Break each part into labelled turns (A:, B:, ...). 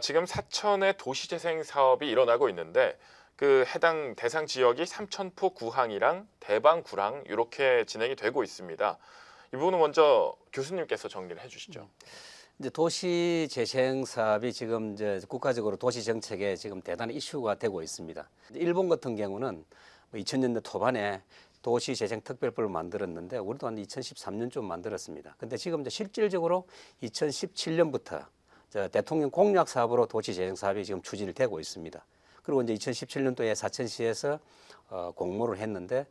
A: 지금 사천의 도시재생 사업이 일어나고 있는데 그 해당 대상 지역이 삼천포 구항이랑 대방 구랑 이렇게 진행이 되고 있습니다. 이 부분은 먼저 교수님께서 정리를 해주시죠.
B: 이제 도시 재생 사업이 지금 이제 국가적으로 도시 정책에 지금 대단한 이슈가 되고 있습니다. 일본 같은 경우는 2000년대 초반에 도시 재생 특별법을 만들었는데 우리도 한 2013년쯤 만들었습니다. 근데 지금 이제 실질적으로 2017년부터 대통령 공약 사업으로 도시 재생 사업이 지금 추진이 되고 있습니다. 그리고 이제 2017년도에 사천시에서 공모를 했는데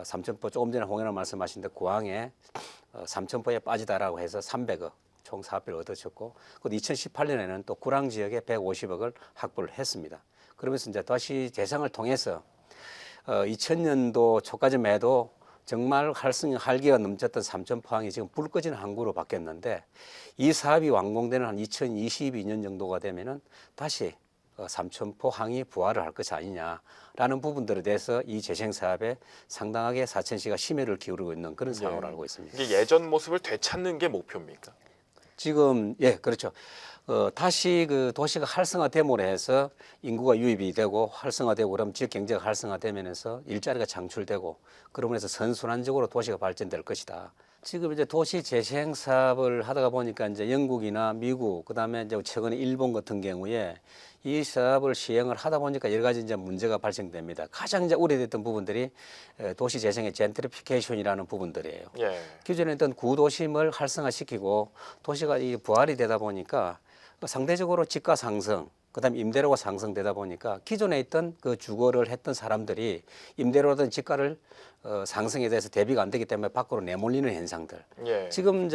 B: 삼천포 조금 전에 홍현아 말씀하신 데 구항에 삼천포에 빠지다라고 해서 300억 총 사업비를 얻어졌고, 그 2018년에는 또 구랑 지역에 150억을 확보를 했습니다. 그러면서 이제 도시 재생을 통해서 2000년도 초까지만 해도 정말 활기가 넘쳤던 삼천포항이 지금 불 꺼진 항구로 바뀌었는데, 이 사업이 완공되는 한 2022년 정도가 되면은 다시 삼천포항이 부활을 할 것이 아니냐라는 부분들에 대해서 이 재생 사업에 상당하게 사천시가 심혈을 기울이고 있는 그런 상황으로 알고 있습니다.
A: 이게 예전 모습을 되찾는 게 목표입니까?
B: 지금 그렇죠. 다시 그 도시가 활성화됨으로 해서 인구가 유입이 되고 활성화되고 그러면 지역 경제가 활성화되면서 일자리가 창출되고 그러면서 선순환적으로 도시가 발전될 것이다. 지금 이제 도시 재생 사업을 하다가 보니까 이제 영국이나 미국, 그다음에 이제 최근에 일본 같은 경우에 이 사업을 시행을 하다 보니까 여러 가지 이제 문제가 발생됩니다. 가장 이제 우려됐던 부분들이 도시 재생의 젠트리피케이션이라는 부분들이에요.
A: 예.
B: 기존에 있던 구도심을 활성화시키고 도시가 이 부활이 되다 보니까 상대적으로 집가 상승, 그다음에 임대료가 상승되다 보니까 기존에 있던 그 주거를 했던 사람들이 임대료든 집가를 상승에 대해서 대비가 안 되기 때문에 밖으로 내몰리는 현상들.
A: 예.
B: 지금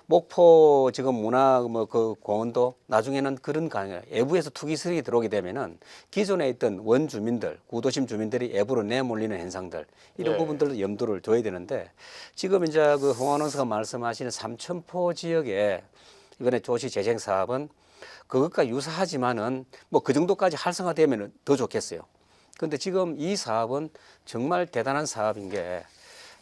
B: 목포 지금 문화 그 공원도 나중에는 그런 외부에서 투기 세력이 들어오게 되면은 기존에 있던 원주민들, 구도심 주민들이 외부로 내몰리는 현상들, 이런
A: 예.
B: 부분들도 염두를 둬야 되는데, 지금 이제 그 홍 아나운서가 말씀하시는 삼천포 지역에 이번에 도시 재생 사업은 그것과 유사하지만은 뭐 그 정도까지 활성화되면 더 좋겠어요. 그런데 지금 이 사업은 정말 대단한 사업인 게,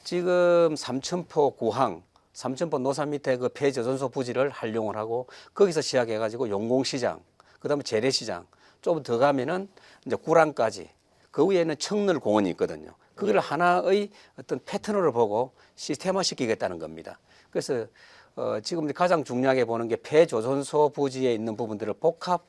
B: 지금 삼천포 구항, 삼천포 노산 밑에 그 폐저전소 부지를 활용을 하고 거기서 시작해가지고 용공시장, 그다음에 재래시장, 좀 더 가면은 이제 구랑까지, 그 위에는 청널공원이 있거든요. 그걸 하나의 어떤 패턴으로 보고 시스템화 시키겠다는 겁니다. 그래서 지금 가장 중요하게 보는 게 폐조선소 부지에 있는 부분들을 복합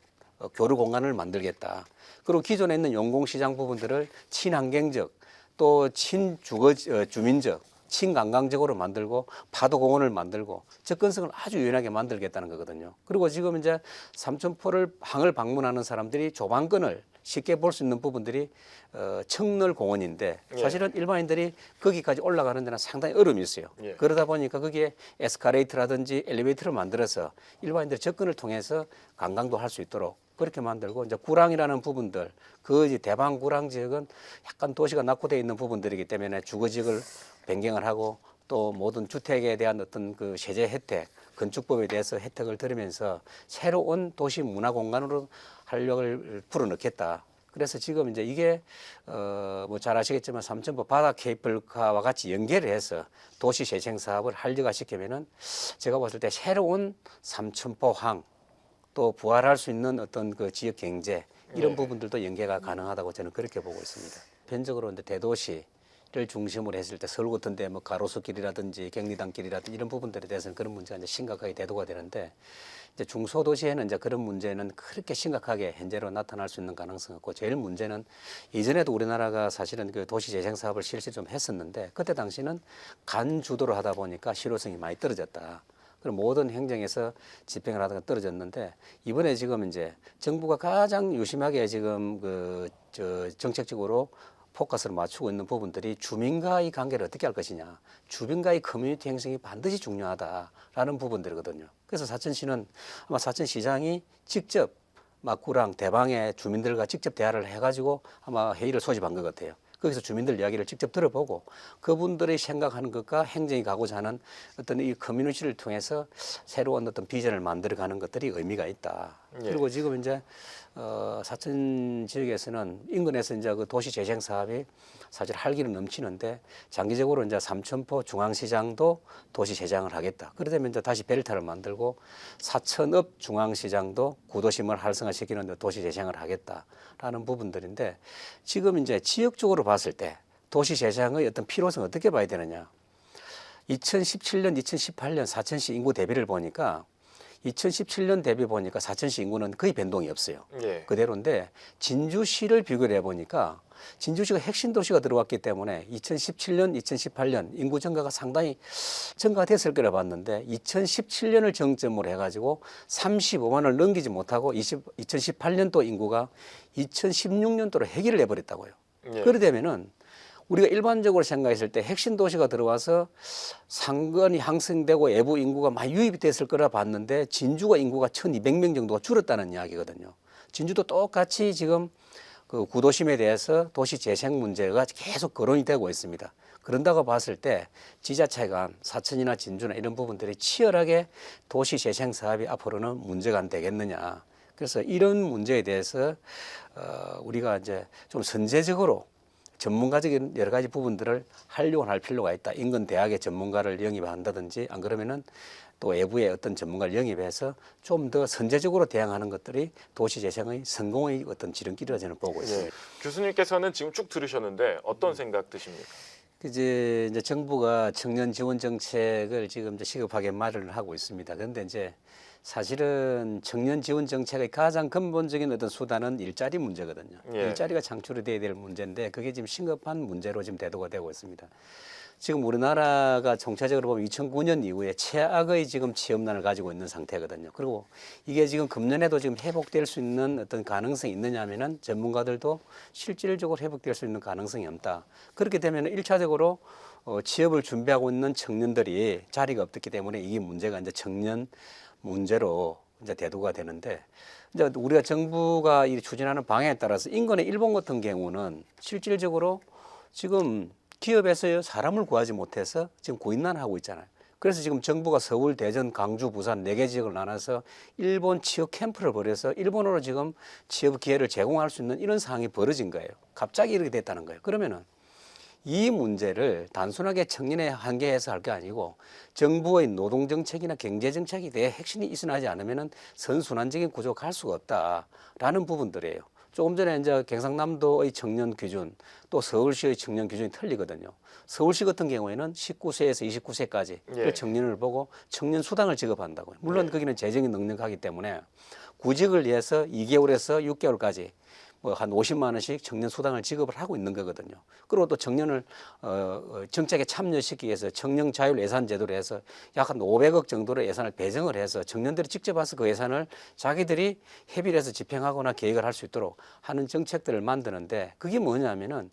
B: 교류 공간을 만들겠다. 그리고 기존에 있는 용공시장 부분들을 친환경적 또 친주거 주민적 친관광적으로 만들고 파도공원을 만들고 접근성을 아주 유연하게 만들겠다는 거거든요. 그리고 지금 이제 삼천포를 항을 방문하는 사람들이 조망권을 쉽게 볼 수 있는 부분들이 청널공원인데, 사실은 일반인들이 거기까지 올라가는 데는 상당히 어려움이 있어요.
A: 예.
B: 그러다 보니까 거기에 에스카레이터라든지 엘리베이터를 만들어서 일반인들 접근을 통해서 관광도 할 수 있도록 그렇게 만들고, 이제 구랑이라는 부분들, 그 이제 대방 구랑 지역은 약간 도시가 낙후되어 있는 부분들이기 때문에 주거지역을 변경을 하고 또 모든 주택에 대한 어떤 그 세제 혜택, 건축법에 대해서 혜택을 들으면서 새로운 도시 문화 공간으로 활력을 불어넣겠다. 그래서 지금 이제 이게 뭐 잘 아시겠지만 삼천포 바다 케이블카와 같이 연계를 해서 도시 재생 사업을 활력화시키면은 제가 봤을 때 새로운 삼천포항, 또 부활할 수 있는 어떤 그 지역 경제, 이런 부분들도 연계가 가능하다고 저는 그렇게 보고 있습니다. 편적으로 이제 대도시를 중심으로 했을 때 서울 같은 데 뭐 가로수길이라든지 경리단길이라든지 이런 부분들에 대해서는 그런 문제가 이제 심각하게 대두가 되는데, 이제 중소도시에는 이제 그런 문제는 그렇게 심각하게 현재로 나타날 수 있는 가능성이 없고, 제일 문제는 이전에도 우리나라가 사실은 그 도시 재생 사업을 실시 좀 했었는데 그때 당시는 간 주도로 하다 보니까 실효성이 많이 떨어졌다. 그럼 모든 행정에서 집행을 하다가 떨어졌는데, 이번에 지금 이제 정부가 가장 유심하게 지금 정책적으로 포커스를 맞추고 있는 부분들이 주민과의 관계를 어떻게 할 것이냐, 주민과의 커뮤니티 형성이 반드시 중요하다라는 부분들이거든요. 그래서 사천시는 아마 사천시장이 직접 막구랑 대방의 주민들과 직접 대화를 해가지고 아마 회의를 소집한 것 같아요. 거기서 주민들 이야기를 직접 들어보고 그분들이 생각하는 것과 행정이 가고자 하는 어떤 이 커뮤니티를 통해서 새로운 어떤 비전을 만들어가는 것들이 의미가 있다. 그리고 지금 이제 사천 지역에서는 인근에서 이제 그 도시 재생 사업이 사실 활기는 넘치는데 장기적으로 이제 삼천포 중앙시장도 도시 재생을 하겠다. 그러다면 이제 다시 벨타를 만들고 사천읍 중앙시장도 구도심을 활성화시키는 도시 재생을 하겠다라는 부분들인데 지금 이제 지역적으로 봤을 때 도시 재생의 어떤 필요성 어떻게 봐야 되느냐. 2017년, 2018년 사천시 인구 대비를 보니까 2017년 대비 보니까 사천시 인구는 거의 변동이 없어요.
A: 예.
B: 그대로인데 진주시를 비교를 해보니까 진주시가 핵심 도시가 들어왔기 때문에 2017년, 2018년 인구 증가가 상당히 증가가 됐을 거라 봤는데 2017년을 정점으로 해가지고 35만을 넘기지 못하고 2018년도 인구가 2016년도로 해기를 해버렸다고요.
A: 예.
B: 그러다면은 우리가 일반적으로 생각했을 때 핵심 도시가 들어와서 상권이 향상되고 외부 인구가 많이 유입이 됐을 거라 봤는데 진주가 인구가 1,200명 정도가 줄었다는 이야기거든요. 진주도 똑같이 지금 그 구도심에 대해서 도시 재생 문제가 계속 거론이 되고 있습니다. 그런다고 봤을 때 지자체 간 사천이나 진주나 이런 부분들이 치열하게 도시 재생 사업이 앞으로는 문제가 안 되겠느냐. 그래서 이런 문제에 대해서 우리가 이제 좀 선제적으로 전문가적인 여러 가지 부분들을 활용을 할 필요가 있다. 인근 대학의 전문가를 영입한다든지 안 그러면은 또 외부의 어떤 전문가를 영입해서 좀 더 선제적으로 대응하는 것들이 도시 재생의 성공의 어떤 지름길이라 저는 보고 있습니다.
A: 예. 교수님께서는 지금 쭉 들으셨는데 어떤 생각 드십니까?
B: 이제 정부가 청년 지원 정책을 지금 이제 시급하게 마련을 하고 있습니다. 그런데 이제 사실은 청년 지원 정책의 가장 근본적인 어떤 수단은 일자리 문제거든요.
A: 예.
B: 일자리가 창출이 돼야 될 문제인데 그게 지금 심각한 문제로 지금 대두가 되고 있습니다. 지금 우리나라가 총체적으로 보면 2009년 이후에 최악의 지금 취업난을 가지고 있는 상태거든요. 그리고 이게 지금 금년에도 지금 회복될 수 있는 어떤 가능성이 있느냐 하면은 전문가들도 실질적으로 회복될 수 있는 가능성이 없다. 그렇게 되면 1차적으로 취업을 준비하고 있는 청년들이 자리가 없기 때문에 이게 문제가 이제 청년 문제로 이제 대두가 되는데 이제 우리가 정부가 이 추진하는 방향에 따라서 인근의 일본 같은 경우는 실질적으로 지금 기업에서 사람을 구하지 못해서 지금 고인난하고 있잖아요. 그래서 지금 정부가 서울, 대전, 강주, 부산 4개 지역을 나눠서 일본 취업 캠프를 벌여서 일본어로 지금 취업 기회를 제공할 수 있는 이런 상황이 벌어진 거예요. 갑자기 이렇게 됐다는 거예요. 그러면은 이 문제를 단순하게 청년에 한계해서 할 게 아니고 정부의 노동정책이나 경제정책에 대해 핵심이 있어나지 않으면 선순환적인 구조가 갈 수가 없다라는 부분들이에요. 조금 전에 이제 경상남도의 청년 기준 또 서울시의 청년 기준이 틀리거든요. 서울시 같은 경우에는 19세에서 29세까지
A: 예.
B: 청년을 보고 청년 수당을 지급한다고요. 물론
A: 예.
B: 거기는 재정이 넉넉하기 때문에 구직을 위해서 2개월에서 6개월까지 뭐 한 50만 원씩 청년 수당을 지급을 하고 있는 거거든요. 그리고 또 청년을 정책에 참여시키기 위해서 청년 자율 예산 제도로 해서 약 한 500억 정도의 예산을 배정을 해서 청년들이 직접 와서 그 예산을 자기들이 협의를 해서 집행하거나 계획을 할 수 있도록 하는 정책들을 만드는데 그게 뭐냐면은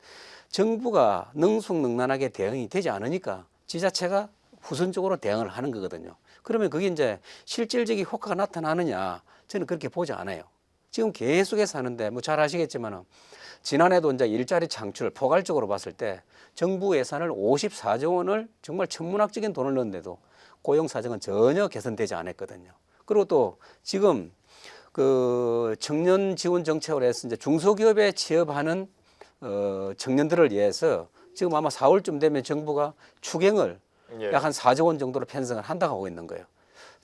B: 정부가 능숙능란하게 대응이 되지 않으니까 지자체가 후선적으로 대응을 하는 거거든요. 그러면 그게 이제 실질적인 효과가 나타나느냐 저는 그렇게 보지 않아요. 지금 계속해서 하는데 뭐 잘 아시겠지만 지난해도 이제 일자리 창출 포괄적으로 봤을 때 정부 예산을 54조 원을 정말 천문학적인 돈을 넣었는데도 고용 사정은 전혀 개선되지 않았거든요. 그리고 또 지금 그 청년 지원 정책으로 해서 이제 중소기업에 취업하는 청년들을 위해서 지금 아마 4월쯤 되면 정부가 추경을
A: 예.
B: 약 한 4조 원 정도로 편성을 한다고 하고 있는 거예요.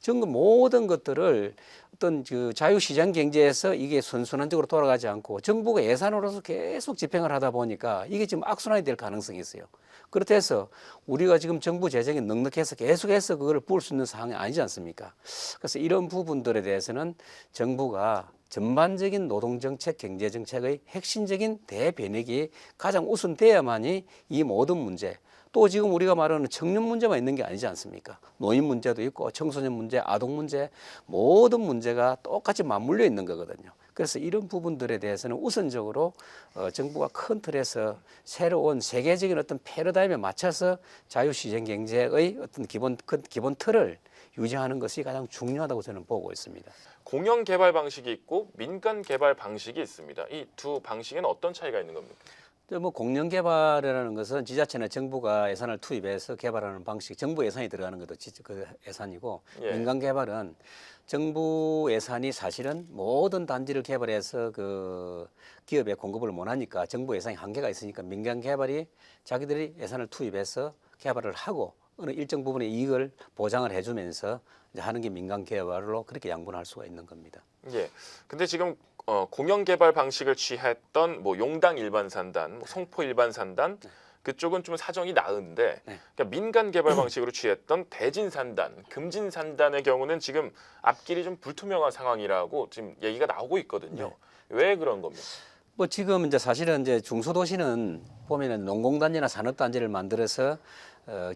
B: 지금 모든 것들을 어떤 그 자유시장 경제에서 이게 선순환적으로 돌아가지 않고 정부가 예산으로서 계속 집행을 하다 보니까 이게 지금 악순환이 될 가능성이 있어요. 그렇다 해서 우리가 지금 정부 재정이 넉넉해서 계속해서 그걸 부을 수 있는 상황이 아니지 않습니까? 그래서 이런 부분들에 대해서는 정부가 전반적인 노동정책, 경제정책의 핵심적인 대변혁이 가장 우선돼야만이 이 모든 문제 또 지금 우리가 말하는 청년 문제만 있는 게 아니지 않습니까? 노인 문제도 있고 청소년 문제, 아동 문제 모든 문제가 똑같이 맞물려 있는 거거든요. 그래서 이런 부분들에 대해서는 우선적으로 정부가 큰 틀에서 새로운 세계적인 어떤 패러다임에 맞춰서 자유시장 경제의 어떤 기본 틀을 유지하는 것이 가장 중요하다고 저는 보고 있습니다.
A: 공영 개발 방식이 있고 민간 개발 방식이 있습니다. 이 두 방식에는 어떤 차이가 있는 겁니까?
B: 뭐 공영 개발이라는 것은 지자체나 정부가 예산을 투입해서 개발하는 방식, 정부 예산이 들어가는 것도 그 예산이고
A: 예.
B: 민간 개발은 정부 예산이 사실은 모든 단지를 개발해서 그 기업에 공급을 못 하니까 정부 예산이 한계가 있으니까 민간 개발이 자기들이 예산을 투입해서 개발을 하고 어느 일정 부분의 이익을 보장을 해주면서 이제 하는 게 민간 개발로 그렇게 양분할 수가 있는 겁니다.
A: 예. 근데 지금 공영 개발 방식을 취했던 뭐 용당 일반 산단, 뭐 송포 일반 산단 그쪽은 좀 사정이 나은데
B: 네.
A: 그러니까 민간 개발 방식으로 취했던 대진 산단, 금진 산단의 경우는 지금 앞길이 좀 불투명한 상황이라고 지금 얘기가 나오고 있거든요.
B: 네.
A: 왜 그런 겁니까?
B: 뭐 지금 이제 사실은 이제 중소도시는 보면은 농공단지나 산업단지를 만들어서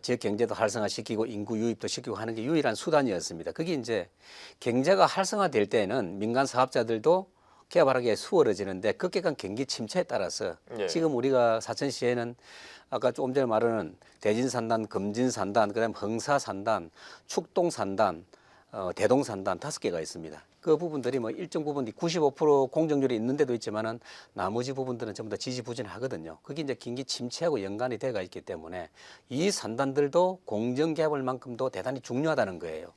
B: 지역 경제도 활성화시키고 인구 유입도 시키고 하는 게 유일한 수단이었습니다. 그게 이제 경제가 활성화될 때는 민간 사업자들도 개발하기가 수월해지는데 급격한 경기 침체에 따라서
A: 예.
B: 지금 우리가 사천시에는 아까 조금 전에 말하는 대진산단, 금진산단, 그다음 흥사산단, 축동산단, 대동산단 5개가 있습니다. 그 부분들이 뭐 일정 부분이 95% 공정률이 있는 데도 있지만은 나머지 부분들은 전부 다 지지부진하거든요. 그게 이제 경기 침체하고 연관이 돼가 있기 때문에 이 산단들도 공정 개발만큼도 대단히 중요하다는 거예요.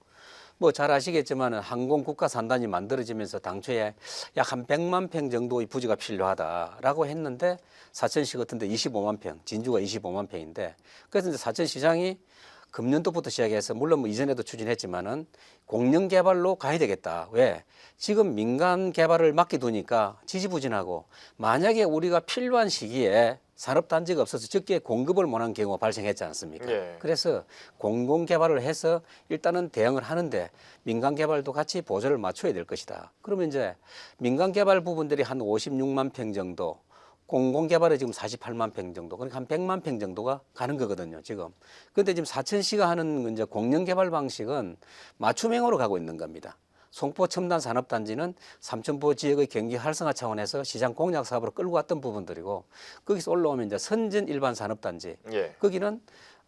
B: 뭐 잘 아시겠지만 항공 국가 산단이 만들어지면서 당초에 약 한 100만 평 정도의 부지가 필요하다라고 했는데 사천시 같은 데 25만 평, 진주가 25만 평인데 그래서 이제 사천시장이 금년도부터 시작해서 물론 뭐 이전에도 추진했지만은 공영 개발로 가야 되겠다. 왜? 지금 민간 개발을 맡겨두니까 지지부진하고 만약에 우리가 필요한 시기에 산업단지가 없어서 적게 공급을 못한 경우가 발생했지 않습니까?
A: 예.
B: 그래서 공공개발을 해서 일단은 대응을 하는데 민간개발도 같이 보조를 맞춰야 될 것이다. 그러면 이제 민간개발 부분들이 한 56만 평 정도, 공공개발이 지금 48만 평 정도, 그러니까 한 100만 평 정도가 가는 거거든요, 지금. 그런데 지금 사천시가 하는 이제 공영개발 방식은 맞춤형으로 가고 있는 겁니다. 송포 첨단 산업단지는 삼천포 지역의 경기 활성화 차원에서 시장 공략 사업으로 끌고 왔던 부분들이고 거기서 올라오면 이제 선진 일반 산업단지
A: 예.
B: 거기는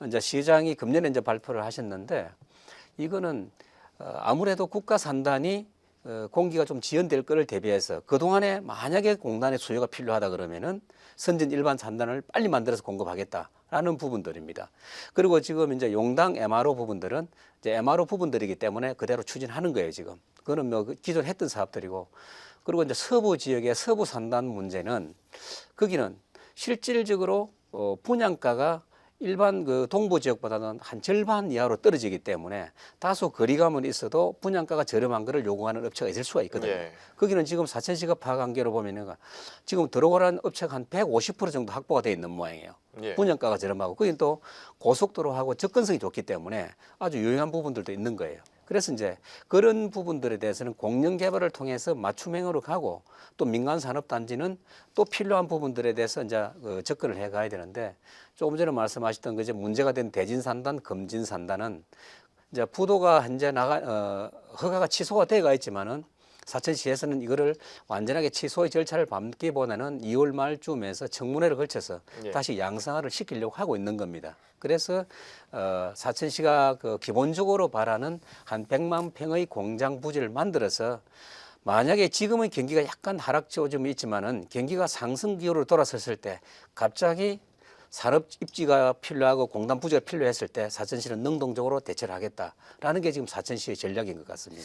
B: 이제 시장이 금년에 이제 발표를 하셨는데 이거는 아무래도 국가 산단이 공기가 좀 지연될 거를 대비해서 그동안에 만약에 공단의 수요가 필요하다 그러면은 선진 일반 산단을 빨리 만들어서 공급하겠다라는 부분들입니다. 그리고 지금 이제 용당 MRO 부분들은 이제 MRO 부분들이기 때문에 그대로 추진하는 거예요, 지금. 그거는 뭐 기존 했던 사업들이고. 그리고 이제 서부 지역의 서부 산단 문제는 거기는 실질적으로 분양가가 일반 그 동부 지역보다는 한 절반 이하로 떨어지기 때문에 다소 거리감은 있어도 분양가가 저렴한 거를 요구하는 업체가 있을 수가 있거든요.
A: 예.
B: 거기는 지금 사천시가 파악한 게로 보면은 지금 들어오라는 업체가 한 150% 정도 확보가 돼 있는 모양이에요.
A: 예.
B: 분양가가 저렴하고 거긴 또 고속도로하고 접근성이 좋기 때문에 아주 유용한 부분들도 있는 거예요. 그래서 이제 그런 부분들에 대해서는 공영 개발을 통해서 맞춤형으로 가고 또 민간 산업단지는 또 필요한 부분들에 대해서 이제 접근을 해 가야 되는데 조금 전에 말씀하셨던 그 이제 문제가 된 대진산단, 금진산단은 이제 부도가 현재 허가가 취소가 돼가 있지만은 사천시에서는 이거를 완전하게 취소의 절차를 밟기보다는 2월 말쯤에서 청문회를 거쳐서
A: 예.
B: 다시 양성화를 시키려고 하고 있는 겁니다. 그래서 사천시가 그 기본적으로 바라는 한 100만 평의 공장 부지를 만들어서 만약에 지금의 경기가 약간 하락 조짐이 있지만은 경기가 상승 기호로 돌아섰을 때 갑자기 산업 입지가 필요하고 공단 부지가 필요했을 때 사천시는 능동적으로 대처를 하겠다라는 게 지금 사천시의 전략인 것 같습니다.